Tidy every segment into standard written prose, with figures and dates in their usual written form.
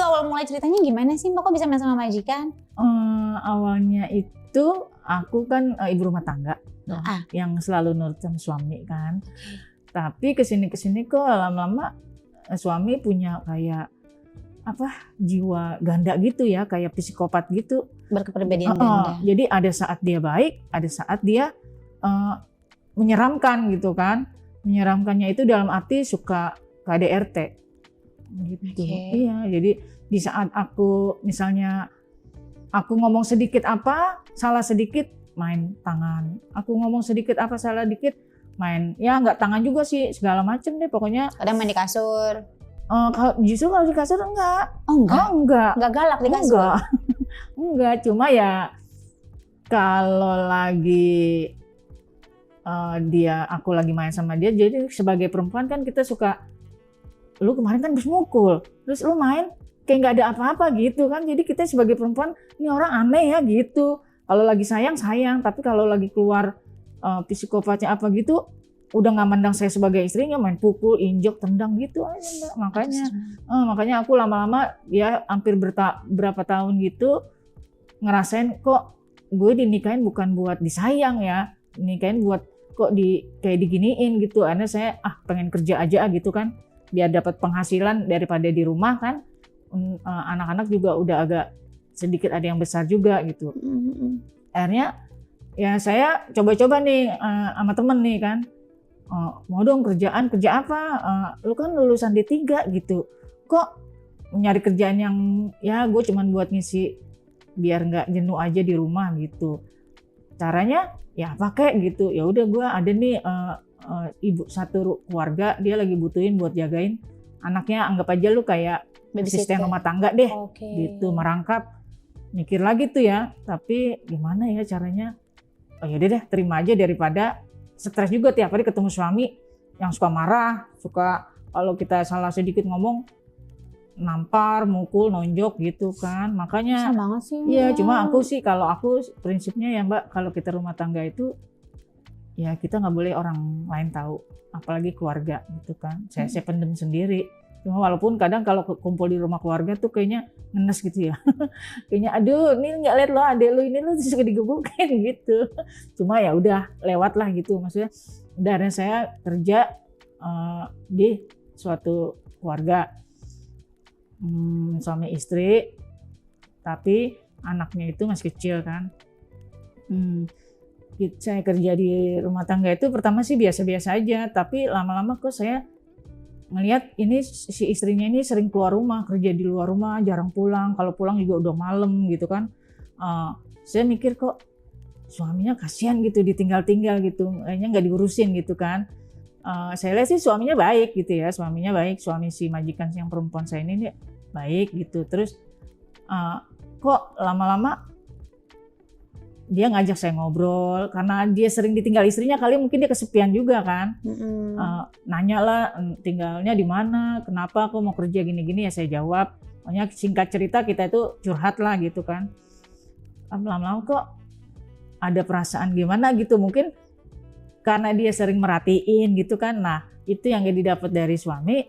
awal mulai ceritanya gimana sih Mbak, kok bisa main sama majikan? Awalnya itu aku kan ibu rumah tangga yang selalu nurut sama suami kan. Tapi kesini kok lama-lama suami punya kayak jiwa ganda gitu ya, kayak psikopat gitu. Berkepribadian ganda. Jadi ada saat dia baik, ada saat dia menyeramkan gitu kan. Menyeramkannya itu dalam arti suka KDRT gitu. Iya, jadi di saat aku misalnya aku ngomong sedikit salah sedikit main tangan. Aku ngomong sedikit salah dikit main, ya nggak tangan juga sih, segala macem deh pokoknya. Kadang main di kasur. Justru kalau di kasur enggak. Enggak galak di kasur. Enggak, cuma ya kalau lagi aku lagi main sama dia, jadi sebagai perempuan kan kita suka, lu kemarin kan habis mukul, terus lu main kayak nggak ada apa-apa gitu kan. Jadi kita sebagai perempuan, ini orang aneh ya gitu. Kalau lagi sayang, tapi kalau lagi keluar psikopatnya gitu, udah nggak mandang saya sebagai istrinya, main pukul, injek, tendang gitu aja Mbak. Makanya aku lama-lama ya hampir berapa tahun gitu ngerasain kok gue dinikahin bukan buat disayang ya, dinikahin buat kok kayak diginiin gitu. Akhirnya saya pengen kerja aja gitu kan, biar dapat penghasilan daripada di rumah kan. Anak-anak juga udah agak sedikit ada yang besar juga gitu. Akhirnya ya saya coba-coba nih sama temen nih kan, mau dong kerja apa? Lu kan lulusan D3 gitu, kok nyari kerjaan yang ya gue cuman buat ngisi biar nggak jenuh aja di rumah gitu. Caranya ya pakai gitu. Ya udah gue ada nih ibu satu keluarga, dia lagi butuhin buat jagain anaknya, anggap aja lu kayak asisten rumah tangga deh. Gitu, merangkap. Mikir lagi tuh ya, tapi gimana ya caranya? Yaudah deh, terima aja daripada stres juga tiap hari ketemu suami yang suka marah, suka kalau kita salah sedikit ngomong nampar, mukul, nonjok gitu kan. Makanya susah banget sih. Iya, cuma kalau aku prinsipnya ya Mbak, kalau kita rumah tangga itu ya kita nggak boleh orang lain tahu, apalagi keluarga gitu kan. Saya pendem sendiri. Cuma walaupun kadang kalau kumpul di rumah keluarga tuh kayaknya ngenes gitu ya. Kayaknya aduh ini nggak lihat lo adek lo ini lo suka digebukin gitu. Cuma ya udah lewat lah gitu. Maksudnya dari saya kerja di suatu keluarga, suami istri, tapi anaknya itu masih kecil kan. Saya kerja di rumah tangga itu pertama sih biasa-biasa aja, tapi lama-lama kok saya ngelihat ini si istrinya ini sering keluar rumah, kerja di luar rumah, jarang pulang. Kalau pulang juga udah malam gitu kan. Saya mikir kok suaminya kasihan gitu, ditinggal-tinggal gitu, kayaknya nggak diurusin gitu kan. Saya lihat sih suaminya baik gitu ya, suaminya baik, suami si majikan yang perempuan saya ini baik gitu. Terus kok lama-lama dia ngajak saya ngobrol, karena dia sering ditinggal istrinya kali, mungkin dia kesepian juga kan. Nanya lah tinggalnya di mana, kenapa aku mau kerja gini-gini, ya saya jawab. Pokoknya singkat cerita kita itu curhat lah gitu kan. Lama-lama kok ada perasaan gimana gitu, mungkin karena dia sering merhatiin gitu kan. Nah itu yang didapat dari suami.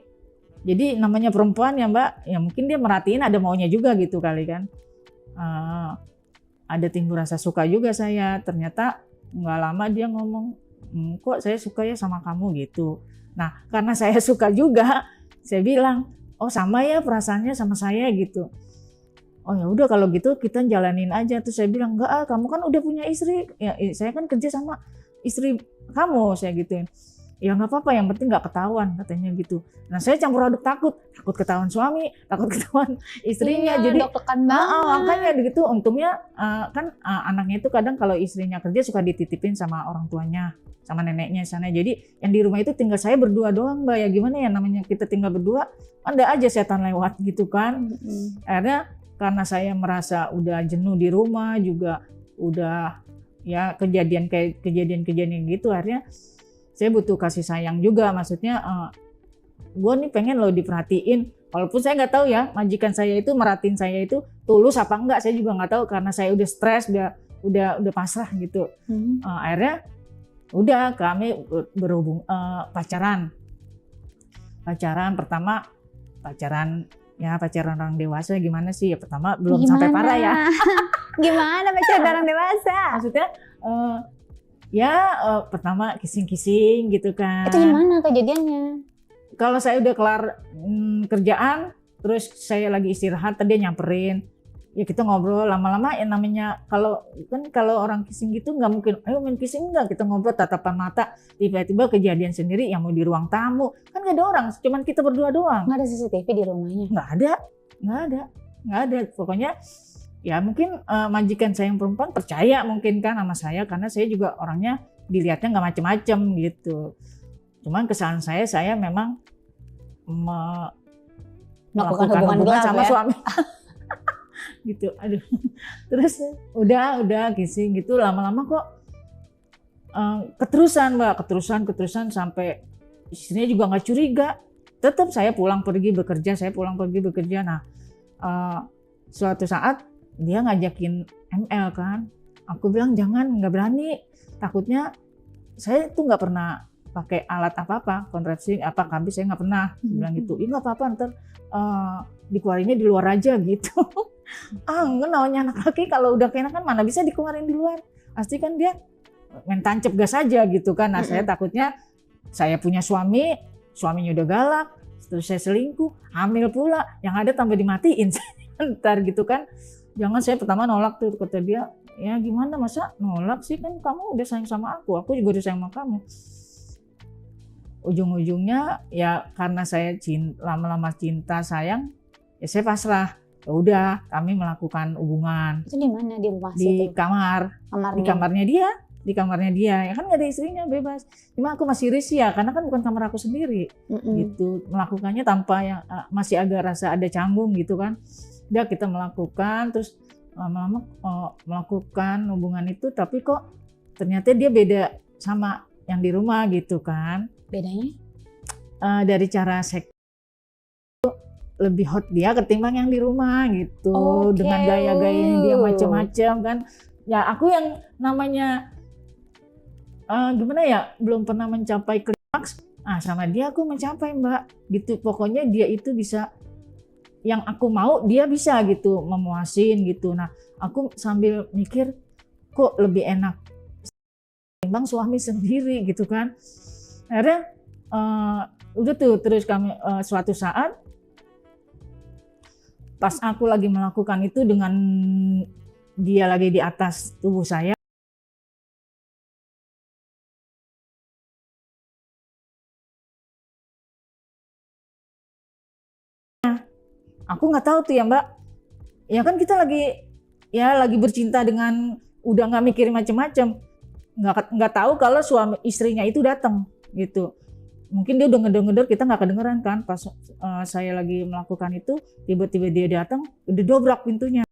Jadi namanya perempuan ya Mbak, ya mungkin dia merhatiin ada maunya juga gitu kali kan. Ada timbul rasa suka juga saya. Ternyata nggak lama dia ngomong, kok saya suka ya sama kamu gitu. Nah karena saya suka juga, saya bilang, oh sama ya perasaannya sama saya gitu. Oh ya udah kalau gitu kita jalanin aja. Terus saya bilang, enggak kamu kan udah punya istri. Ya saya kan kerja sama istri kamu, saya gituin. Ya nggak apa-apa, yang penting nggak ketahuan katanya gitu. Nah saya campur aduk, takut ketahuan suami, takut ketahuan istrinya. Iya, jadi makanya gitu. Untungnya kan anaknya itu kadang kalau istrinya kerja suka dititipin sama orang tuanya, sama neneknya sana. Jadi yang di rumah itu tinggal saya berdua doang Mbak. Ya gimana ya namanya kita tinggal berdua, ada aja setan lewat gitu kan. Akhirnya karena saya merasa udah jenuh di rumah juga, udah ya kejadian gitu, akhirnya saya butuh kasih sayang juga. Maksudnya gue nih pengen loh diperhatiin, walaupun saya nggak tahu ya majikan saya itu merhatiin saya itu tulus apa enggak, saya juga nggak tahu karena saya udah stres, udah pasrah gitu. Akhirnya udah kami pacaran pertama, pacaran Ya pacaran orang dewasa gimana sih? Ya pertama belum sampai parah ya. Gimana pacaran orang dewasa? Maksudnya pertama kissing-kissing gitu kan. Itu gimana kejadiannya? Kalau saya udah kelar kerjaan, terus saya lagi istirahat, tadi dia nyamperin. Ya kita ngobrol lama-lama, ya namanya kalau orang kissing gitu nggak mungkin, ayo main kissing enggak, kita ngobrol tatapan mata, tiba-tiba kejadian sendiri yang mau di ruang tamu, kan nggak ada orang, cuman kita berdua doang. Nggak ada CCTV di rumahnya? Nggak ada. Pokoknya ya mungkin majikan saya yang perempuan percaya mungkin kan sama saya, karena saya juga orangnya dilihatnya nggak macem-macem gitu. Cuman kesalahan saya memang melakukan hubungan sama suami. Gitu, aduh. Terus udah kissing gitu, lama-lama kok keterusan Mbak, keterusan sampai istrinya juga nggak curiga. Tetap saya pulang pergi bekerja. Nah, suatu saat dia ngajakin ML kan. Aku bilang jangan, nggak berani. Takutnya saya tuh nggak pernah pakai alat apa-apa, kontrasepsi KB saya nggak pernah. Bilang gitu, nggak apa-apa, ntar dikeluarinnya di luar aja gitu. Enggak, namanya anak laki kalau udah keenakan mana bisa dikeluarin di luar. Pasti kan dia main tancap gas aja gitu kan. Nah saya takutnya saya punya suaminya udah galak, terus saya selingkuh, hamil pula, yang ada tambah dimatiin ntar gitu kan. Jangan, saya pertama nolak tuh, kata dia, ya gimana masa nolak sih, kan kamu udah sayang sama aku juga udah sayang sama kamu. Ujung-ujungnya ya karena saya lama-lama cinta sayang, ya saya pasrah. Ya udah, kami melakukan hubungan. Itu di mana, di rumah di situ? Kamarnya. Di kamarnya dia. Ya kan nggak ada istrinya, bebas. Cuma aku masih risih ya, karena kan bukan kamar aku sendiri. Gitu. Melakukannya tanpa yang masih agak rasa ada canggung gitu kan. Udah kita melakukan, terus lama-lama melakukan hubungan itu, tapi kok ternyata dia beda sama yang di rumah gitu kan. Bedanya? Dari cara seks lebih hot dia ketimbang yang di rumah gitu. Dengan gaya-gayanya dia macam-macam kan. Ya aku yang namanya gimana ya, belum pernah mencapai klimaks, sama dia aku mencapai Mbak gitu. Pokoknya dia itu bisa, yang aku mau dia bisa gitu, memuasin gitu. Nah aku sambil mikir kok lebih enak ketimbang suami sendiri gitu kan. Akhirnya udah tuh, terus kami suatu saat pas aku lagi melakukan itu dengan dia lagi di atas tubuh saya, aku nggak tahu tuh ya Mbak, ya kan kita lagi bercinta dengan udah nggak mikirin macem-macem, nggak tahu kalau suami istrinya itu datang gitu. Mungkin dia udah ngedor-ngedor, kita nggak kedengeran kan. Pas saya lagi melakukan itu, tiba-tiba dia datang, udah dobrak pintunya.